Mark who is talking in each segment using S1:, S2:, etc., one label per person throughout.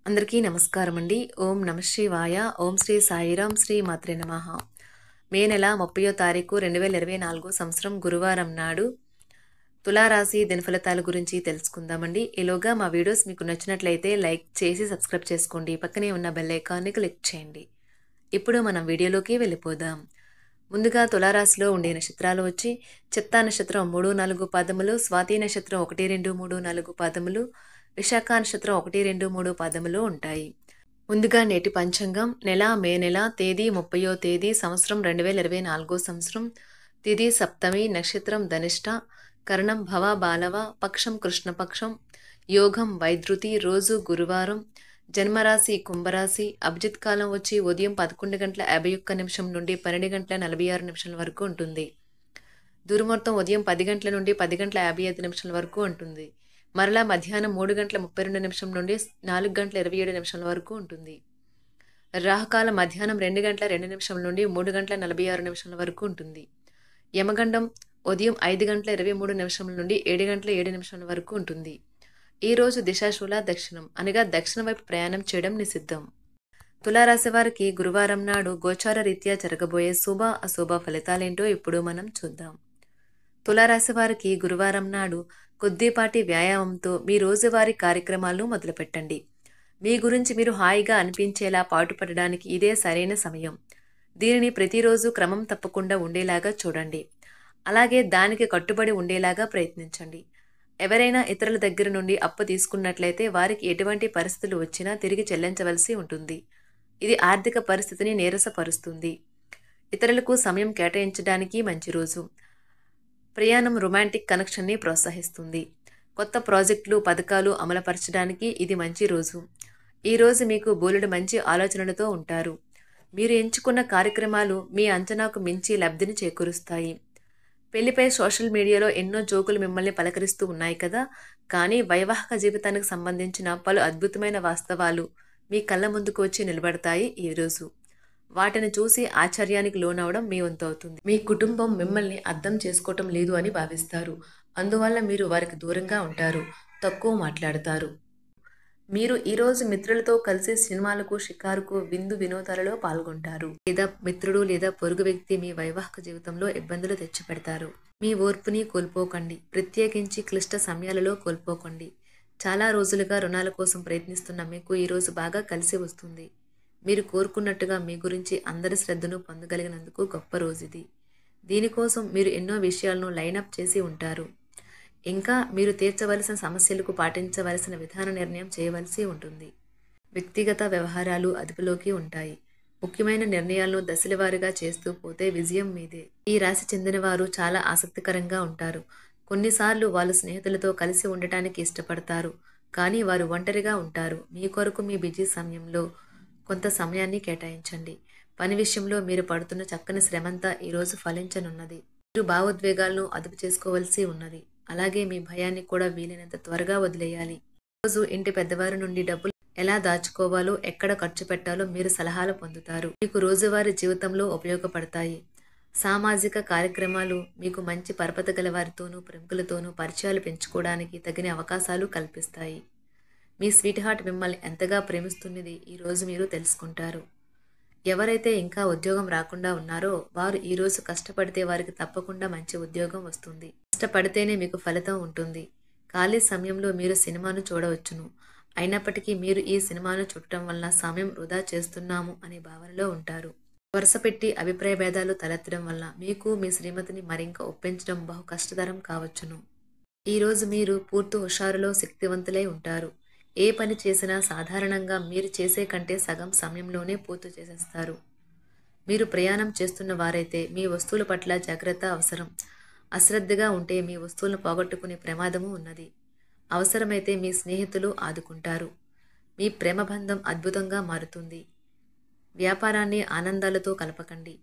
S1: అందరికీ నమస్కారం అండి. ఓం నమః శివాయ. ఓం శ్రీ సాయిరాం శ్రీ మాత్రే నమః. మే నెల 30వ తారీఖు 2024 సంవత్సరం గురువారం నాడు తులారాశి దినఫలితాల గురించి తెలుసుకుందామండి. ఈలోగా మా వీడియోస్ మీకు నచ్చినట్లయితే లైక్ చేసి సబ్స్క్రైబ్ చేసుకోండి. పక్కనే ఉన్న బెల్ ఐకాన్ని క్లిక్ చేయండి. ఇప్పుడు మనం వీడియోలోకి వెళ్ళిపోదాం. ముందుగా తులారాశిలో ఉండే నక్షత్రాలు వచ్చి చిత్తా నక్షత్రం 3, 4 పాదములు, స్వాతి నక్షత్రం 1, 2, 3, 4 పాదములు, విశాఖ నక్షత్రం 1, 2, 3 పాదములు ఉంటాయి. ముందుగా నేటి పంచాంగం నెల మే నెల తేదీ 30వ తేదీ సంవత్సరం 2024 సంవత్సరం తిథి సప్తమి నక్షత్రం ధనిష్ట కరణం భవ బాలవ పక్షం కృష్ణపక్షం యోగం వైద్రుతి రోజు గురువారం జన్మరాశి కుంభరాశి అభిజిత్ కాలం వచ్చి ఉదయం 11:51 నుండి 12:46 వరకు ఉంటుంది. దుర్ముహూర్తం ఉదయం 10 గంటల నుండి 10:55 వరకు ఉంటుంది. మరలా మధ్యాహ్నం 3:32 నుండి 4:27 వరకు ఉంటుంది. రాహుకాలం మధ్యాహ్నం 2:02 నుండి 3:46 వరకు ఉంటుంది. యమగండం ఉదయం 5:23 నుండి 7:07 వరకు ఉంటుంది. ఈ రోజు దిశాశూల దక్షిణం అనగా దక్షిణ వైపు ప్రయాణం చేయడం నిషిద్ధం. తులారాశి వారికి గురువారం నాడు గోచార రీత్యా జరగబోయే శుభ అశుభ ఫలితాలేంటో ఇప్పుడు మనం చూద్దాం. తులారాశి వారికి గురువారం నాడు కొద్దిపాటి వ్యాయామంతో మీ రోజువారీ కార్యక్రమాలను మొదలుపెట్టండి. మీ గురించి మీరు హాయిగా అనిపించేలా పాటుపడడానికి ఇదే సరైన సమయం. దీనిని ప్రతిరోజు క్రమం తప్పకుండా ఉండేలాగా చూడండి. అలాగే దానికి కట్టుబడి ఉండేలాగా ప్రయత్నించండి. ఎవరైనా ఇతరుల దగ్గర నుండి అప్పు తీసుకున్నట్లయితే వారికి ఎటువంటి పరిస్థితులు వచ్చినా తిరిగి చెల్లించవలసి ఉంటుంది. ఇది ఆర్థిక పరిస్థితిని నీరసపరుస్తుంది. ఇతరులకు సమయం కేటాయించడానికి మంచి రోజు. ప్రయాణం రొమాంటిక్ కనెక్షన్ని ప్రోత్సహిస్తుంది. కొత్త ప్రాజెక్టులు పథకాలు అమలుపరచడానికి ఇది మంచి రోజు. ఈ రోజు మీకు బోలెడు మంచి ఆలోచనలతో ఉంటారు. మీరు ఎంచుకున్న కార్యక్రమాలు మీ అంచనాకు మించి లబ్ధిని చేకూరుస్తాయి. పెళ్లిపై సోషల్ మీడియాలో ఎన్నో జోకులు మిమ్మల్ని పలకరిస్తూ ఉన్నాయి కదా, కానీ వైవాహిక జీవితానికి సంబంధించిన పలు అద్భుతమైన వాస్తవాలు మీ కళ్ళ ముందుకు వచ్చి నిలబడతాయి. ఈరోజు వాటిని చూసి ఆశ్చర్యానికి లోనవడం మీ వంతు అవుతుంది. మీ కుటుంబం మిమ్మల్ని అర్థం చేసుకోవటం లేదు అని భావిస్తారు. అందువల్ల మీరు వారికి దూరంగా ఉంటారు, తక్కువ మాట్లాడతారు. మీరు ఈరోజు మిత్రులతో కలిసి సినిమాలకు షికారుకు విందు వినోదాలలో పాల్గొంటారు. లేదా మిత్రుడు లేదా పొరుగు వ్యక్తి మీ వైవాహిక జీవితంలో ఇబ్బందులు తెచ్చిపెడతారు. మీ ఓర్పుని కోల్పోకండి, ప్రత్యేకించి క్లిష్ట సమయాలలో కోల్పోకండి. చాలా రోజులుగా రుణాల కోసం ప్రయత్నిస్తున్న మీకు ఈరోజు బాగా కలిసి వస్తుంది. మీరు కోరుకున్నట్టుగా మీ గురించి అందరి శ్రద్ధను పొందగలిగినందుకు గొప్ప రోజుది. దీనికోసం మీరు ఎన్నో విషయాలను లైనప్ చేసి ఉంటారు. ఇంకా మీరు తీర్చవలసిన సమస్యలకు పాటించవలసిన విధాన నిర్ణయం చేయవలసి ఉంటుంది. వ్యక్తిగత వ్యవహారాలు అదుపులోకి ఉంటాయి. ముఖ్యమైన నిర్ణయాలను దశలవారీగా చేస్తూ పోతే విజయం మీదే. ఈ రాశి చెందిన వారు చాలా ఆసక్తికరంగా ఉంటారు. కొన్నిసార్లు వాళ్ళు స్నేహితులతో కలిసి ఉండటానికి ఇష్టపడతారు, కానీ వారు ఒంటరిగా ఉంటారు. మీ కొరకు మీ బిజీ సమయంలో కొంత సమయాన్ని కేటాయించండి. పని విషయంలో మీరు పడుతున్న చక్కని శ్రమంతా ఈరోజు ఫలించనున్నది. మీరు భావోద్వేగాలను అదుపు చేసుకోవలసి ఉన్నది. అలాగే మీ భయాన్ని కూడా వీలైనంత త్వరగా వదిలేయాలి. ఈరోజు ఇంటి పెద్దవారి నుండి డబ్బులు ఎలా దాచుకోవాలో, ఎక్కడ ఖర్చు పెట్టాలో మీరు సలహాలు పొందుతారు. మీకు రోజువారీ జీవితంలో ఉపయోగపడతాయి. సామాజిక కార్యక్రమాలు మీకు మంచి పరపత గల వారితోనూ ప్రముఖులతోనూ పరిచయాలు పెంచుకోవడానికి తగిన అవకాశాలు కల్పిస్తాయి. మీ స్వీట్ హార్ట్ మిమ్మల్ని ఎంతగా ప్రేమిస్తున్నది ఈరోజు మీరు తెలుసుకుంటారు. ఎవరైతే ఇంకా ఉద్యోగం రాకుండా ఉన్నారో వారు ఈరోజు కష్టపడితే వారికి తప్పకుండా మంచి ఉద్యోగం వస్తుంది. కష్టపడితేనే మీకు ఫలితం ఉంటుంది. ఖాళీ సమయంలో మీరు సినిమాను చూడవచ్చును. అయినప్పటికీ మీరు ఈ సినిమాను చూడటం వలన సమయం వృధా చేస్తున్నాము అనే భావనలో ఉంటారు. వరుస పెట్టి అభిప్రాయ భేదాలు తలెత్తడం వల్ల మీకు మీ శ్రీమతిని మరింక ఒప్పించడం బహు కష్టతరం కావచ్చును. ఈరోజు మీరు పూర్తి హుషారులో శక్తివంతులై ఉంటారు. ఏ పని చేసినా సాధారణంగా మీరు చేసే కంటే సగం సమయంలోనే పూర్తి చేసేస్తారు. మీరు ప్రయాణం చేస్తున్న వారైతే మీ వస్తువుల పట్ల జాగ్రత్త అవసరం. అశ్రద్ధగా ఉంటే మీ వస్తువులను పోగొట్టుకునే ప్రమాదము ఉన్నది. అవసరమైతే మీ స్నేహితులు ఆదుకుంటారు. మీ ప్రేమబంధం అద్భుతంగా మారుతుంది. వ్యాపారాన్ని ఆనందాలతో కలపకండి.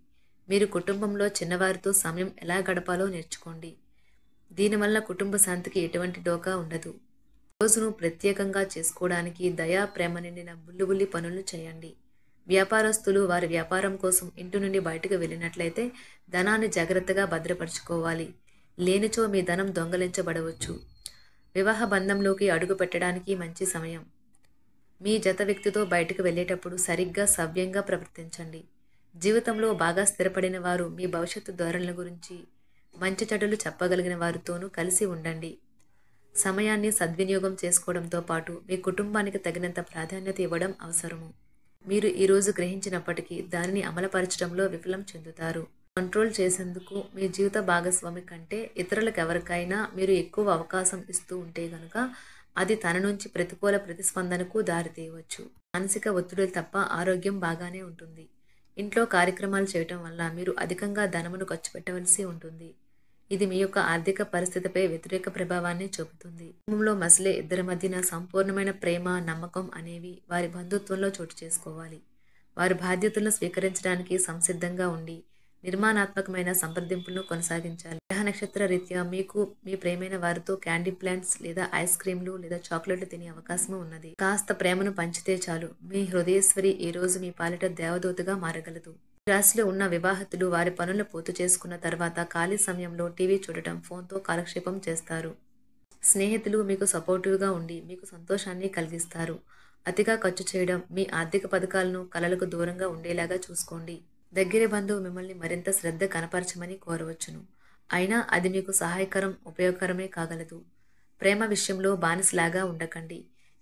S1: మీరు కుటుంబంలో చిన్నవారితో సమయం ఎలా గడపాలో నేర్చుకోండి. దీనివల్ల కుటుంబ శాంతికి ఎటువంటి డోకా ఉండదు. రోజును ప్రత్యేకంగా చేసుకోవడానికి దయా ప్రేమ నిండిన బుల్లిబుల్లి పనులు చేయండి. వ్యాపారస్తులు వారి వ్యాపారం కోసం ఇంటి నుండి బయటకు వెళ్ళినట్లయితే ధనాన్ని జాగ్రత్తగా భద్రపరచుకోవాలి. లేనిచో మీ ధనం దొంగలించబడవచ్చు. వివాహ బంధంలోకి అడుగు పెట్టడానికి మంచి సమయం. మీ జత వ్యక్తితో బయటకు వెళ్ళేటప్పుడు సరిగ్గా సవ్యంగా ప్రవర్తించండి. జీవితంలో బాగా స్థిరపడిన వారు మీ భవిష్యత్తు ధోరణుల గురించి మంచి చెడులు చెప్పగలిగిన వారితోనూ కలిసి ఉండండి. సమయాన్ని సద్వినియోగం చేసుకోవడంతో పాటు మీ కుటుంబానికి తగినంత ప్రాధాన్యత ఇవ్వడం అవసరము. మీరు ఈరోజు గ్రహించినప్పటికీ దానిని అమలుపరచడంలో విఫలం చెందుతారు. కంట్రోల్ చేసేందుకు మీ జీవిత భాగస్వామి కంటే ఇతరులకు ఎవరికైనా మీరు ఎక్కువ అవకాశం ఇస్తూ ఉంటే గనుక అది తన నుంచి ప్రతికూల ప్రతిస్పందనకు దారితీయవచ్చు. మానసిక ఒత్తిడులు తప్ప ఆరోగ్యం బాగానే ఉంటుంది. ఇంట్లో కార్యక్రమాలు చేయటం వల్ల మీరు అధికంగా ధనమును ఖర్చు పెట్టవలసి ఉంటుంది. ఇది మీ యొక్క ఆర్థిక పరిస్థితిపై వ్యతిరేక ప్రభావాన్ని చూపుతుంది. కుటుంబంలో మసలే ఇద్దరి మధ్యన సంపూర్ణమైన ప్రేమ, నమ్మకం అనేవి వారి బంధుత్వంలో చోటు చేసుకోవాలి. వారి బాధ్యతలను స్వీకరించడానికి సంసిద్ధంగా ఉండి నిర్మాణాత్మకమైన సంప్రదింపులను కొనసాగించాలి. గ్రహ నక్షత్ర రీత్యా మీకు మీ ప్రేమైన వారితో క్యాండీ ప్లాంట్స్ లేదా ఐస్ క్రీంలు లేదా చాక్లెట్లు తినే అవకాశం ఉన్నది. కాస్త ప్రేమను పంచితే చాలు, మీ హృదయేశ్వరి ఈ రోజు మీ పాలిట దేవదూతగా మారగలదు. రాశిలో ఉన్న వివాహితులు వారి పనులను పూర్తి చేసుకున్న తర్వాత ఖాళీ సమయంలో టీవీ చూడటం, ఫోన్తో కాలక్షేపం చేస్తారు. స్నేహితులు మీకు సపోర్టివ్గా ఉండి మీకు సంతోషాన్ని కలిగిస్తారు. అతిగా ఖర్చు చేయడం, మీ ఆర్థిక పథకాలను కలలకు దూరంగా ఉండేలాగా చూసుకోండి. దగ్గర బంధువు మిమ్మల్ని మరింత శ్రద్ధ కనపరచమని కోరవచ్చును. అయినా అది మీకు సహాయకరం, ఉపయోగకరమే కాగలదు. ప్రేమ విషయంలో బానిసలాగా ఉండకండి.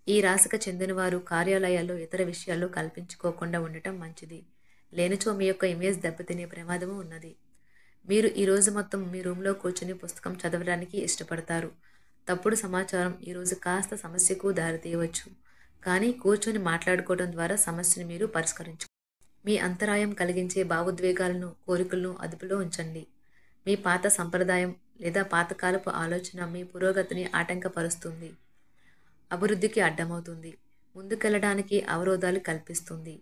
S1: ఈ రాశికి చెందినవారు కార్యాలయాల్లో ఇతర విషయాల్లో కల్పించుకోకుండా ఉండటం మంచిది. లేనిచో మీ యొక్క ఇమేజ్ దెబ్బతినే ప్రమాదము ఉన్నది. మీరు ఈ రోజు మొత్తం మీ రూమ్లో కూర్చుని పుస్తకం చదవడానికి ఇష్టపడతారు. తప్పుడు సమాచారం ఈరోజు కాస్త సమస్యకు దారితీయవచ్చు. కానీ కూర్చొని మాట్లాడుకోవడం ద్వారా సమస్యను మీరు పరిష్కరించు. మీ అంతరాయం కలిగించే భావోద్వేగాలను, కోరికలను అదుపులో ఉంచండి. మీ పాత సంప్రదాయం లేదా పాతకాలపు ఆలోచన మీ పురోగతిని ఆటంకపరుస్తుంది, అభివృద్ధికి అడ్డమవుతుంది, ముందుకెళ్లడానికి అవరోధాలు కల్పిస్తుంది.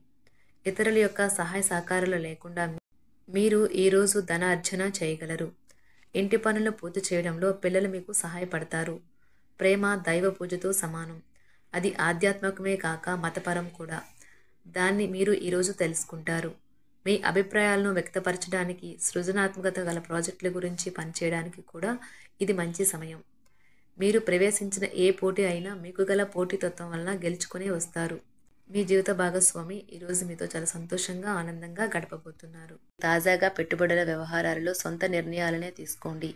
S1: ఇతరుల యొక్క సహాయ సహకారాలు లేకుండా మీరు ఈరోజు ధనార్జన చేయగలరు. ఇంటి పనులను పూర్తి చేయడంలో పిల్లలు మీకు సహాయపడతారు. ప్రేమ దైవ పూజతో సమానం. అది ఆధ్యాత్మికమే కాక మతపరం కూడా. దాన్ని మీరు ఈరోజు తెలుసుకుంటారు. మీ అభిప్రాయాలను వ్యక్తపరచడానికి, సృజనాత్మకత గల ప్రాజెక్టుల గురించి పనిచేయడానికి కూడా ఇది మంచి సమయం. మీరు ప్రవేశించిన ఏ పోటీ అయినా మీకు గల పోటీతత్వం వలన గెలుచుకునే వస్తారు. మీ జీవిత భాగస్వామి ఈరోజు మీతో చాలా సంతోషంగా, ఆనందంగా గడపబోతున్నారు. తాజాగా పెట్టుబడుల వ్యవహారాలలో సొంత నిర్ణయాలనే తీసుకోండి.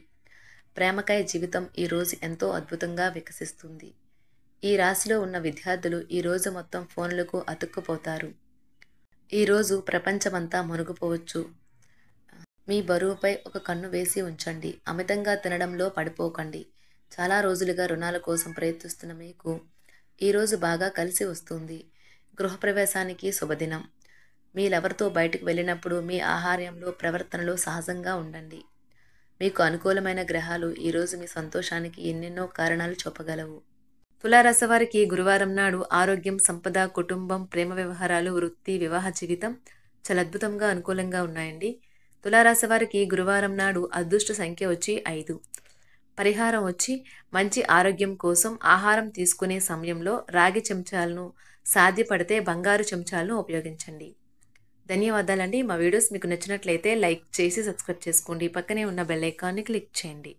S1: ప్రేమకాయ జీవితం ఈరోజు ఎంతో అద్భుతంగా వికసిస్తుంది. ఈ రాశిలో ఉన్న విద్యార్థులు ఈరోజు మొత్తం ఫోన్లకు అతుక్కుపోతారు. ఈరోజు ప్రపంచమంతా మునిగిపోవచ్చు. మీ బరువుపై ఒక కన్ను వేసి ఉంచండి. అమితంగా తినడంలో పడిపోకండి. చాలా రోజులుగా రుణాల కోసం ప్రయత్నిస్తున్న మీకు ఈరోజు బాగా కలిసి వస్తుంది. గృహప్రవేశానికి శుభదినం. మీ లవర్తో బయటకు వెళ్ళినప్పుడు మీ ఆహార్యంలో, ప్రవర్తనలో సహజంగా ఉండండి. మీకు అనుకూలమైన గ్రహాలు ఈరోజు మీ సంతోషానికి ఎన్నెన్నో కారణాలు చెప్పగలవు. తులారాశి వారికి గురువారం నాడు ఆరోగ్యం, సంపద, కుటుంబం, ప్రేమ వ్యవహారాలు, వృత్తి, వివాహ జీవితం చాలా అద్భుతంగా అనుకూలంగా ఉన్నాయండి. తులారాశి వారికి గురువారం నాడు అదృష్ట సంఖ్య వచ్చి 5. పరిహారం వచ్చి మంచి ఆరోగ్యం కోసం ఆహారం తీసుకునే సమయంలో రాగి చెంచాలను, సాధ్యపడితే బంగారు చెంచాలను ఉపయోగించండి. ధన్యవాదాలండి. మా వీడియోస్ మీకు నచ్చినట్లయితే లైక్ చేసి సబ్స్క్రైబ్ చేసుకోండి. పక్కనే ఉన్న బెల్ ఐకాన్ని క్లిక్ చేయండి.